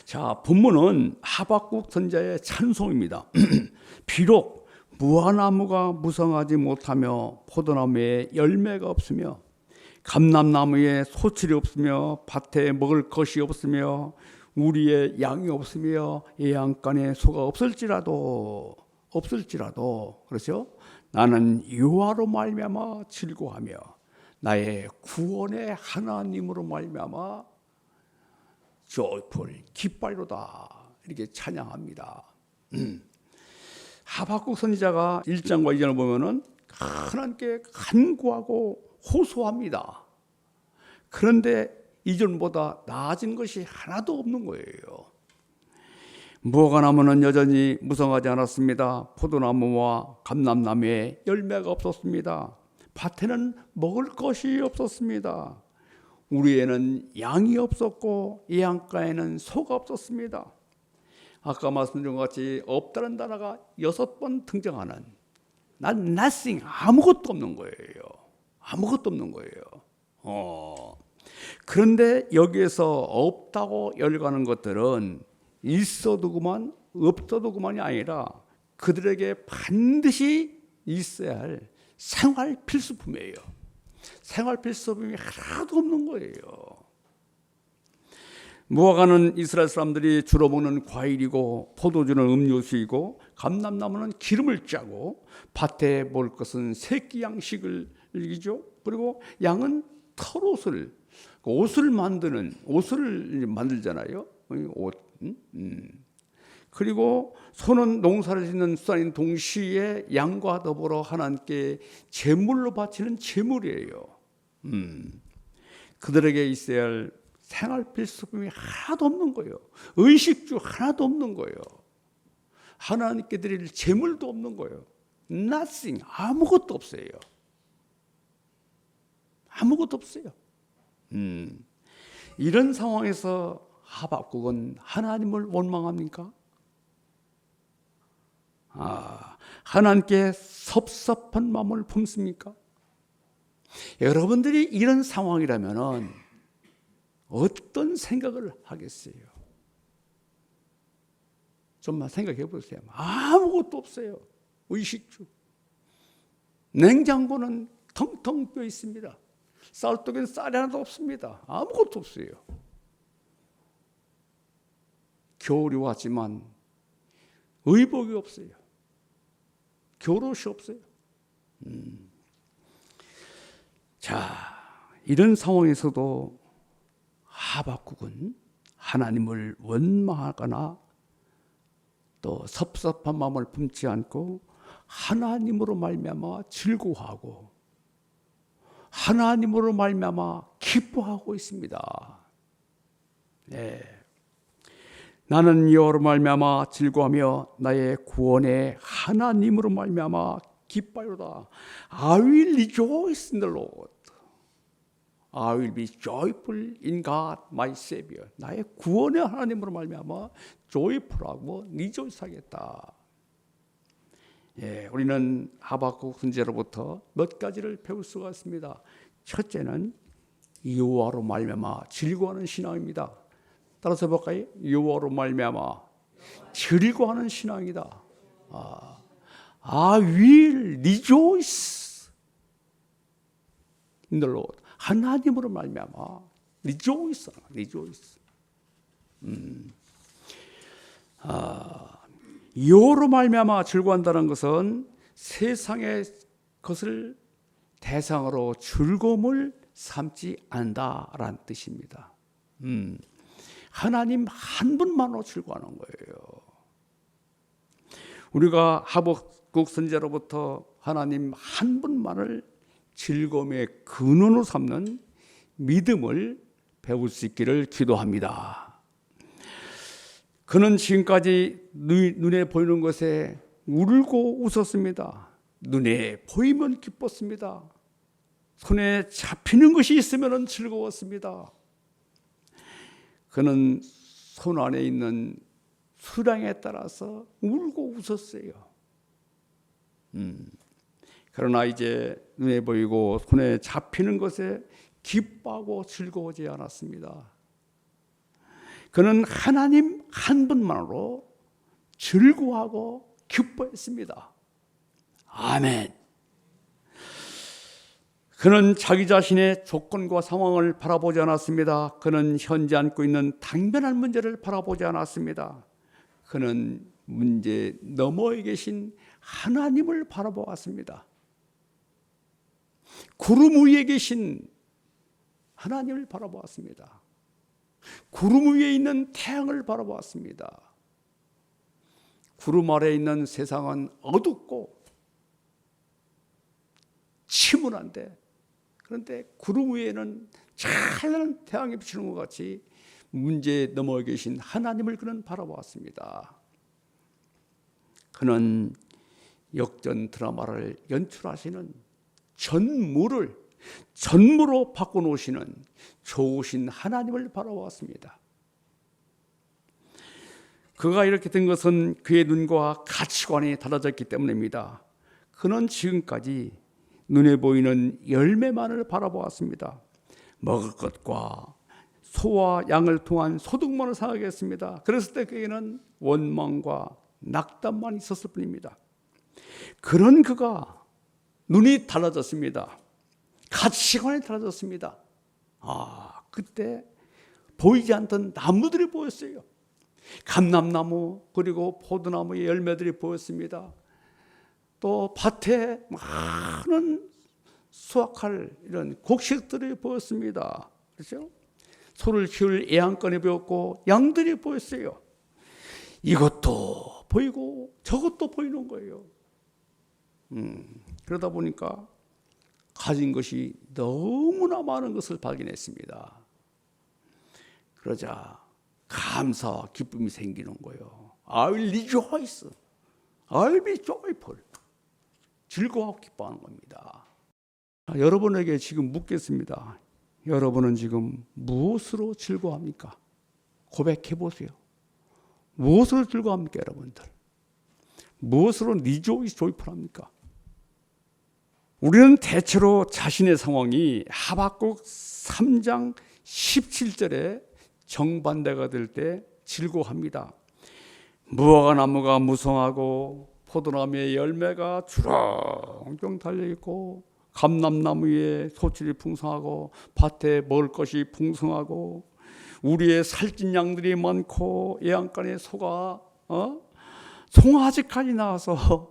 자, 본문은 하박국 선지자의 찬송입니다. 비록 무화나무가 무성하지 못하며 포도나무에 열매가 없으며 감람나무에 소출이 없으며 밭에 먹을 것이 없으며 우리의 양이 없으며 예양간에 소가 없을지라도 그렇죠? 나는 여호와로 말미암아 즐거워하며 나의 구원의 하나님으로 말미암아 joyful 기뻐하리로다 이렇게 찬양합니다. 하박국 선지자가 1장과 2장을 보면은 하나님께 간구하고 호소합니다. 그런데 이전보다 나아진 것이 하나도 없는 거예요. 무화과나무는 여전히 무성하지 않았습니다. 포도나무와 감람나무에 열매가 없었습니다. 밭에는 먹을 것이 없었습니다. 우리에는 양이 없었고 예양가에는 소가 없었습니다. 아까 말씀드린 것 같이 없다는 단어가 6번 등장하는 nothing, 아무것도 없는 거예요. 아무것도 없는 거예요. 그런데 여기에서 없다고 열거하는 것들은 있어도 그만 없어도 그만이 아니라 그들에게 반드시 있어야 할 생활 필수품이에요. 생활 필수품이 하나도 없는 거예요. 무화과는 이스라엘 사람들이 주로 먹는 과일이고 포도주는 음료수이고 감람나무는 기름을 짜고 밭에 먹을 것은 새끼 양식을 이기죠. 그리고 양은 털옷을 옷을 만들잖아요. 옷. 그리고 소는 농사를 짓는 수단인 동시에 양과 더불어 하나님께 제물로 바치는 제물이에요. 그들에게 있어야 할 생활 필수품이 하나도 없는 거예요. 의식주 하나도 없는 거예요. 하나님께 드릴 제물도 없는 거예요. Nothing, 아무것도 없어요. 아무것도 없어요. 이런 상황에서 하박국은 하나님을 원망합니까? 하나님께 섭섭한 마음을 품습니까? 여러분들이 이런 상황이라면 어떤 생각을 하겠어요? 좀만 생각해 보세요. 아무것도 없어요. 의식주. 냉장고는 텅텅 비어 있습니다. 쌀떡에는 쌀이 하나도 없습니다. 아무것도 없어요. 겨울이 왔지만 의복이 없어요. 겨울옷이 없어요. 자, 이런 상황에서도 하박국은 하나님을 원망하거나 또 섭섭한 마음을 품지 않고 하나님으로 말미암아 즐거워하고 하나님으로 말미암아 기뻐하고 있습니다. 네. 나는 여호와로 말미암아 즐거워하며 나의 구원의 하나님으로 말미암아 기뻐하리로다. I will rejoice in the Lord. I will be joyful in God, my Savior. 나의 구원의 하나님으로 말미암아 joyful하고 rejoice하겠다. 예, 우리는 하박국 선지자로부터 몇 가지를 배울 수가 있습니다. 첫째는 여호와로 말미암아 즐거워하는 신앙입니다. 따라서 볼까요? 여호와로 말미암아 즐거워하는 신앙이다. I will rejoice in the Lord. 하나님으로 말미암아 rejoice. 여호와로 말미암아 즐거워한다는 것은 세상의 것을 대상으로 즐거움을 삼지 않는다라는 뜻입니다. 하나님 한 분만으로 즐거워하는 거예요. 우리가 하박국 선지자로부터 하나님 한 분만을 즐거움의 근원으로 삼는 믿음을 배울 수 있기를 기도합니다. 그는 지금까지 눈에 보이는 것에 울고 웃었습니다. 눈에 보이면 기뻤습니다. 손에 잡히는 것이 있으면 즐거웠습니다. 그는 손 안에 있는 수량에 따라서 울고 웃었어요. 그러나 이제 눈에 보이고 손에 잡히는 것에 기뻐하고 즐거워지지 않았습니다. 그는 하나님 한 분만으로 즐거워하고 기뻐했습니다. 아멘. 그는 자기 자신의 조건과 상황을 바라보지 않았습니다. 그는 현재 안고 있는 당면한 문제를 바라보지 않았습니다. 그는 문제 너머에 계신 하나님을 바라보았습니다. 구름 위에 계신 하나님을 바라보았습니다. 구름 위에 있는 태양을 바라보았습니다. 구름 아래에 있는 세상은 어둡고 침울한데, 그런데 구름 위에는 찬란한 태양이 비치는 것 같이 문제에 넘어 계신 하나님을 그는 바라보았습니다. 그는 역전 드라마를 연출하시는 전무로 바꿔놓으시는 좋으신 하나님을 바라보았습니다. 그가 이렇게 된 것은 그의 눈과 가치관이 달라졌기 때문입니다. 그는 지금까지 눈에 보이는 열매만을 바라보았습니다. 먹을 것과 소와 양을 통한 소득만을 생각했습니다. 그랬을 때 그에게는 원망과 낙담만 있었을 뿐입니다. 그런 그가 눈이 달라졌습니다. 가치관이 달라졌습니다. 그때 보이지 않던 나무들이 보였어요. 감람나무 그리고 포도나무의 열매들이 보였습니다. 또 밭에 많은 수확할 이런 곡식들이 보였습니다. 그렇죠? 소를 키울 애양간이 보였고 양들이 보였어요. 이것도 보이고 저것도 보이는 거예요. 그러다 보니까 가진 것이 너무나 많은 것을 발견했습니다. 그러자 감사와 기쁨이 생기는 거예요. I will rejoice. I will be joyful. 즐거워하고 기뻐하는 겁니다. 여러분에게 지금 묻겠습니다. 여러분은 지금 무엇으로 즐거워합니까? 고백해 보세요. 무엇으로 즐거워합니까, 여러분들? 무엇으로 rejoice, joyful합니까? 우리는 대체로 자신의 상황이 하박국 3장 17절에 정반대가 될 때 즐거워합니다. 무화과 나무가 무성하고 포도나무의 열매가 주렁주렁 달려있고 감람나무에 소출이 풍성하고 밭에 먹을 것이 풍성하고 우리의 살찐 양들이 많고 애양간에 소가 송아지까지 나와서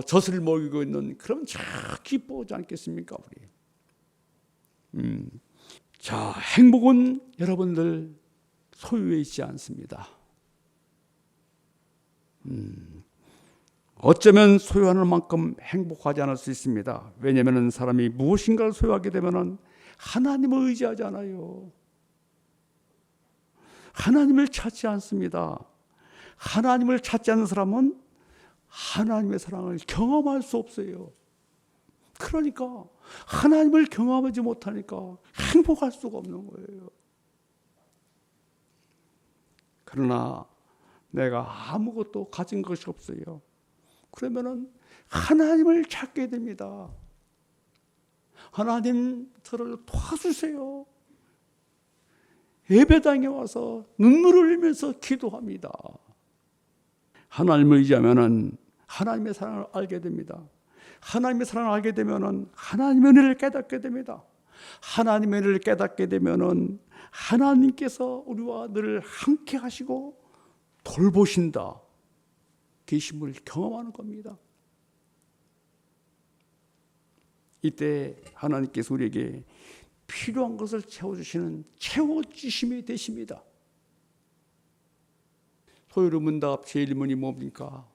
젖을 먹이고 있는 그런 참 기뻐하지 않겠습니까, 우리? 자, 행복은 여러분들 소유에 있지 않습니다. 어쩌면 소유하는 만큼 행복하지 않을 수 있습니다. 왜냐하면 사람이 무엇인가를 소유하게 되면 하나님을 의지하지 않아요. 하나님을 찾지 않습니다. 하나님을 찾지 않는 사람은 하나님의 사랑을 경험할 수 없어요. 그러니까 하나님을 경험하지 못하니까 행복할 수가 없는 거예요. 그러나 내가 아무것도 가진 것이 없어요. 그러면은 하나님을 찾게 됩니다. 하나님 저를 도와주세요. 예배당에 와서 눈물을 흘리면서 기도합니다. 하나님을 의지하면은 하나님의 사랑을 알게 됩니다. 하나님의 사랑을 알게 되면은 하나님의 은혜를 깨닫게 됩니다. 하나님의 은혜를 깨닫게 되면은 하나님께서 우리와 늘 함께 하시고 돌보신다 계심을 경험하는 겁니다. 이때 하나님께서 우리에게 필요한 것을 채워주시는 채워주심이 되십니다. 소유로 문답 제1문이 뭡니까?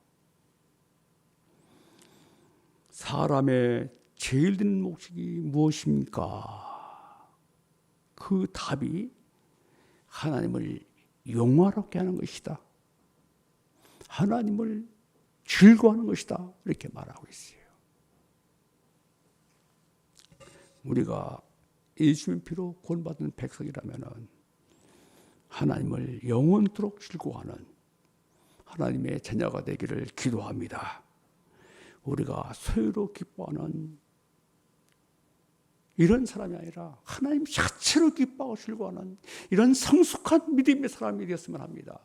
사람의 제일 든 목적이 무엇입니까? 그 답이 하나님을 영화롭게 하는 것이다. 하나님을 즐거워하는 것이다. 이렇게 말하고 있어요. 우리가 예수님 피로 구원받은 백성이라면 하나님을 영원토록 즐거워하는 하나님의 자녀가 되기를 기도합니다. 우리가 소유로 기뻐하는 이런 사람이 아니라 하나님 자체로 기뻐하고 즐거워하는 이런 성숙한 믿음의 사람이 되었으면 합니다.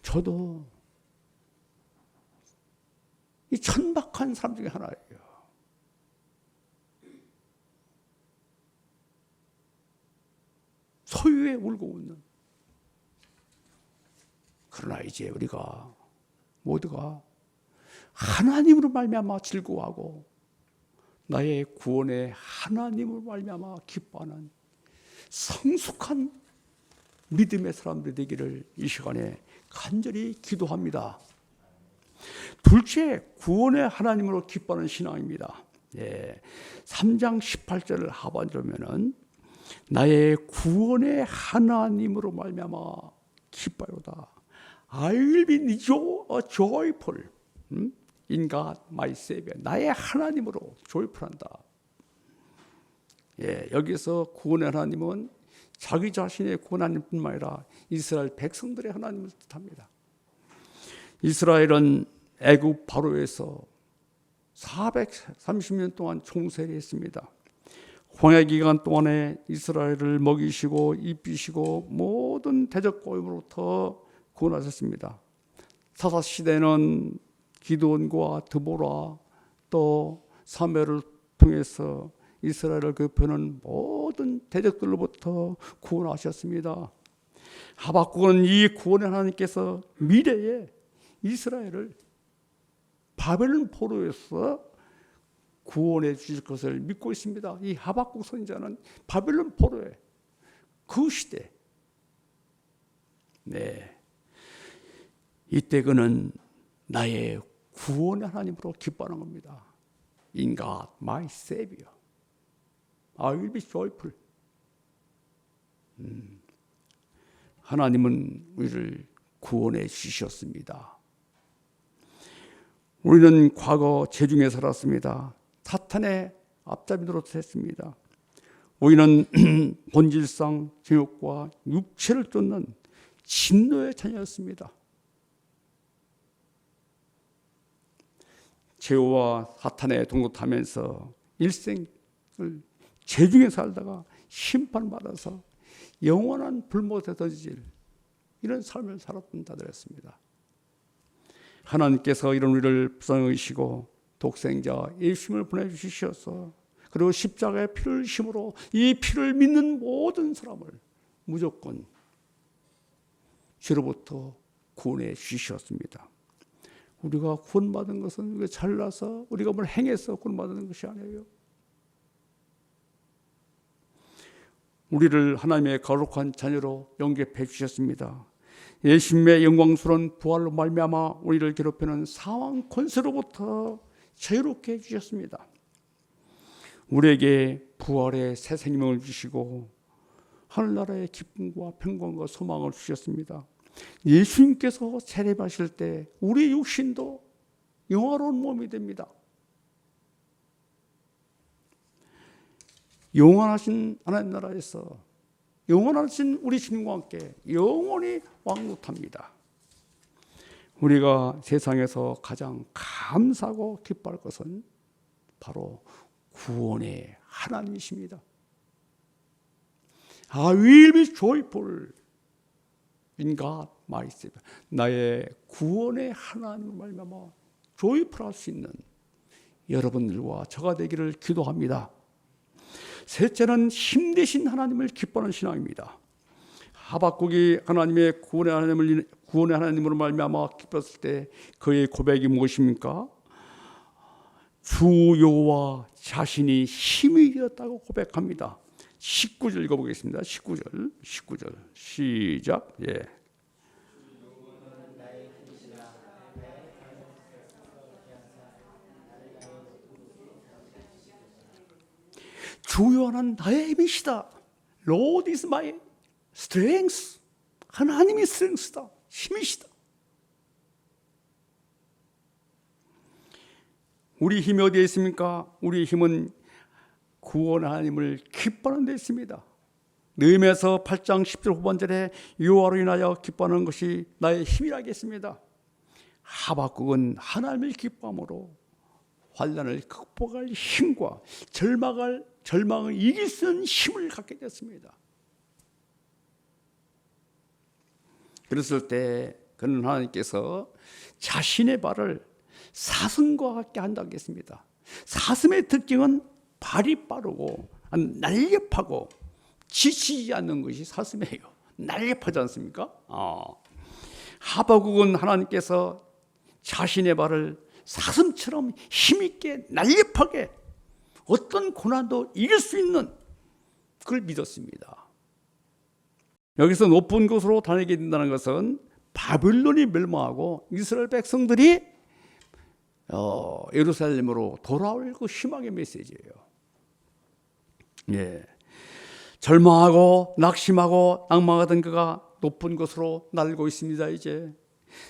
저도 이 천박한 사람 중에 하나예요. 소유에 울고 웃는. 그러나 이제 우리가 모두가 하나님으로 말미암아 즐거워하고 나의 구원의 하나님으로 말미암아 기뻐하는 성숙한 믿음의 사람들이 되기를 이 시간에 간절히 기도합니다. 둘째, 구원의 하나님으로 기뻐하는 신앙입니다. 3장 18절을 하반절을 보면은 나의 구원의 하나님으로 말미암아 기뻐요다. I will be joyful in God my Savior. 나의 하나님으로 joyful한다. 여기서 구원의 하나님은 자기 자신의 구원하는 뿐만 아니라 이스라엘 백성들의 하나님을 뜻합니다. 이스라엘은 애굽 바로에서 430년 동안 총세를 했습니다. 홍해 기간 동안에 이스라엘을 먹이시고 입히시고 모든 대적 고임으로부터 구원하셨습니다. 사사 시대는 기드온과 드보라 또 사무엘을 통해서 이스라엘을 괴롭히는 모든 대적들로부터 구원하셨습니다. 하박국은 이 구원의 하나님께서 미래에 이스라엘을 바벨론 포로에서 구원해 주실 것을 믿고 있습니다. 이 하박국 선지자는 바벨론 포로의 그 시대, 이때 그는 나의 구원의 하나님으로 기뻐하는 겁니다. In God, my Savior, I will be joyful. 하나님은 우리를 구원해 주셨습니다. 우리는 과거 죄중에 살았습니다. 사탄의 앞잡이 노릇했습니다. 우리는 본질상 정욕과 육체를 쫓는 진노의 자녀였습니다. 죄와 사탄에 동독하면서 일생을 죄중에 살다가 심판받아서 영원한 불못에 던질 이런 삶을 살았던 자들이었습니다. 하나님께서 이런 우리를 불쌍히 독생자 예수님을 보내주셔서 그리고 십자가의 피를 힘으로 이 피를 믿는 모든 사람을 무조건 죄로부터 구원해 주셨습니다. 우리가 구원받은 것은 우리가 잘나서 우리가 뭘 행해서 구원받는 것이 아니에요. 우리를 하나님의 거룩한 자녀로 영접해 주셨습니다. 예수님의 영광스러운 부활로 말미암아 우리를 괴롭히는 사망 권세로부터 자유롭게 해주셨습니다. 우리에게 부활의 새 생명을 주시고 하늘나라의 기쁨과 평강과 소망을 주셨습니다. 예수님께서 세례받으실 때 우리 육신도 영화로운 몸이 됩니다. 영원하신 하나님 나라에서 영원하신 우리 주님과 함께 영원히 왕노합니다. 우리가 세상에서 가장 감사하고 기뻐할 것은 바로 구원의 하나님이십니다. I will be joyful in God my Savior. 나의 구원의 하나님을 말미암아 joyful 할 수 있는 여러분들과 저가 되기를 기도합니다. 셋째는 힘되신 하나님을 기뻐하는 신앙입니다. 하박국이 하나님의 구원의 하나님으로 말미암아 기뻤을 때 그의 고백이 무엇입니까? 주 여호와 자신이 힘이 되었다고 고백합니다. 19절 읽어보겠습니다. 19절 시작. 주 여호와는 나의 힘이시다. Lord is my strength. 하나님이 스트렝스다. 힘이시다. 우리 힘이 어디에 있습니까? 우리 힘은 구원 하나님을 기뻐하는 데 있습니다. 느헤미야서 8장 10절 후반절에 여호와로 인하여 기뻐하는 것이 나의 힘이라겠습니다. 하박국은 하나님을 기뻐함으로 환난을 극복할 힘과 절망을 이길 수 있는 힘을 갖게 됐습니다. 그랬을 때 그는 하나님께서 자신의 발을 사슴과 같게 한다고 했습니다. 사슴의 특징은 발이 빠르고 날렵하고 지치지 않는 것이 사슴이에요. 날렵하지 않습니까? 하박국은 하나님께서 자신의 발을 사슴처럼 힘있게 날렵하게 어떤 고난도 이길 수 있는 그걸 믿었습니다. 여기서 높은 곳으로 다니게 된다는 것은 바벨론이 멸망하고 이스라엘 백성들이 예루살렘으로 돌아올 그 희망의 메시지예요. 예. 절망하고 낙심하고 낭망하던 그가 높은 곳으로 날고 있습니다. 이제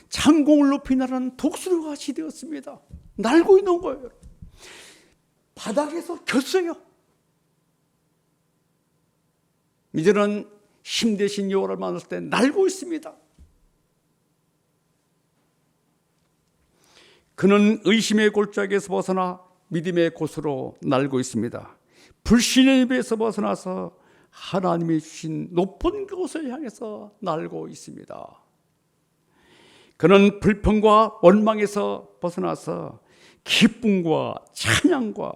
창공을 높이 나르는 독수리 같이 되었습니다. 날고 있는 거예요. 바닥에서 겼어요. 이제는 힘 대신 여호와를 만났을 때 날고 있습니다. 그는 의심의 골짜기에서 벗어나 믿음의 곳으로 날고 있습니다. 불신의 입에서 벗어나서 하나님이 주신 높은 곳을 향해서 날고 있습니다. 그는 불평과 원망에서 벗어나서 기쁨과 찬양과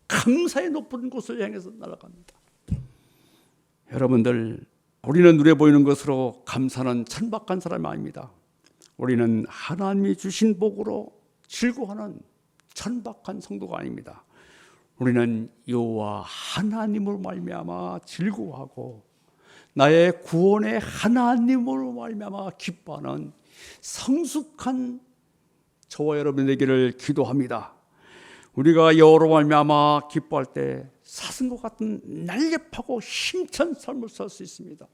감사의 높은 곳을 향해서 날아갑니다. 여러분들, 우리는 눈에 보이는 것으로 감사는 천박한 사람이 아닙니다. 우리는 하나님이 주신 복으로 즐거워하는 천박한 성도가 아닙니다. 우리는 여호와 하나님으로 말미암아 즐거워하고 나의 구원의 하나님으로 말미암아 기뻐하는 성숙한 저와 여러분 되기를 기도합니다. 우리가 여호와로 말미암아 기뻐할 때 사슴과 같은 날렵하고 힘찬 삶을 살 수 있습니다.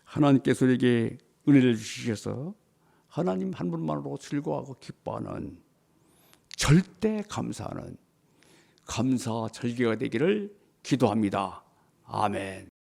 하나님께서 우리에게 은혜를 주시셔서 하나님 한 분만으로 즐거워하고 기뻐하는 절대 감사하는 감사 절기가 되기를 기도합니다. 아멘.